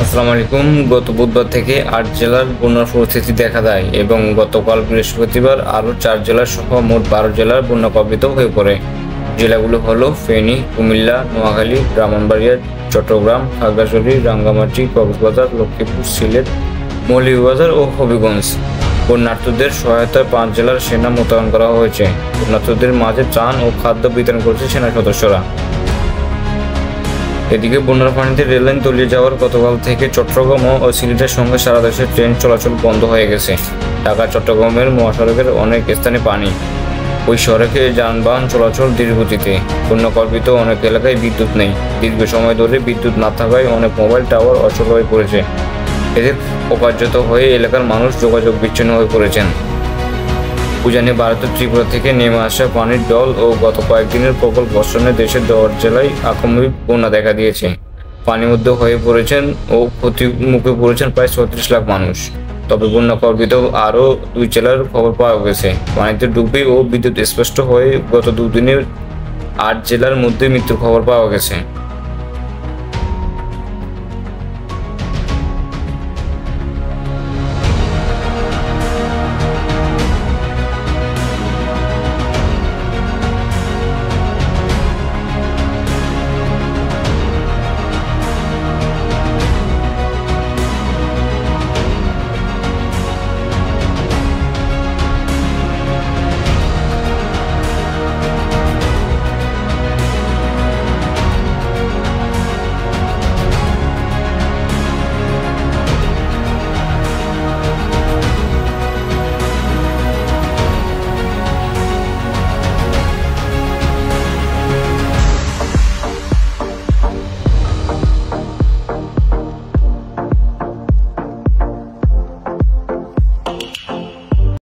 আসসালামু আলাইকুম। গত বুধবার থেকে ৮ জেলার বন্যার পরিস্থিতি দেখা দেয় এবং গতকাল বৃহস্পতিবার আরও ৪ জেলার সহ মোট ১২ জেলার বন্যাপ্লাবিত হয়ে পড়ে। জেলাগুলো হলো ফেনী, কুমিল্লা, নোয়াখালী, ব্রাহ্মণবাড়িয়া, চট্টগ্রাম, খাগড়াছড়ি, রাঙ্গামাটি, কক্সবাজার, লক্ষ্মীপুর, সিলেট, মৌলভীবাজার ও হবিগঞ্জ। বন্যার্তদের সহায়তায় ৫ জেলার সেনা মোতায়েন করা হয়েছে। বন্যার্তদের মাঝে ত্রাণ ও খাদ্য বিতরণ করছে সেনা সদস্যরা। এদিকে বন্যার পানিতে রেললাইন তলিয়ে যাওয়ার গতকাল থেকে চট্টগ্রাম ও সিলেটের সঙ্গে সারা দেশে ট্রেন চলাচল বন্ধ হয়ে গেছে। ঢাকা চট্টগ্রামের মহাসড়কের অনেক স্থানে পানি, ওই সড়কে যানবাহন চলাচল ধীরগতিতে। বন্যাকল্পিত অনেক এলাকায় বিদ্যুৎ নেই। দীর্ঘ সময় ধরে বিদ্যুৎ না থাকায় অনেক মোবাইল টাওয়ার অচল হয়ে পড়েছে। এতে অকার্যত হয়ে এলাকার মানুষ যোগাযোগ বিচ্ছিন্ন হয়ে পড়েছেন। উজানি ভারতের ত্রিপুরা থেকে নেমে আসা পানির জল ও গত কয়েকদিনের প্রবল বর্ষণে দেশের ১০ জেলায় আকস্মিক বন্যা দেখা দিয়েছে। পানিমুগ্ধ হয়ে পড়েছেন ও ক্ষতির মুখে পড়েছেন প্রায় ৩৬ লাখ মানুষ। তবে বন্যাকবলিত আরও ২ জেলার খবর পাওয়া গেছে। পানিতে ডুবে ও বিদ্যুৎ স্পষ্ট হয়ে গত দুদিনে ৮ জেলার মধ্যে মৃত্যুর খবর পাওয়া গেছে।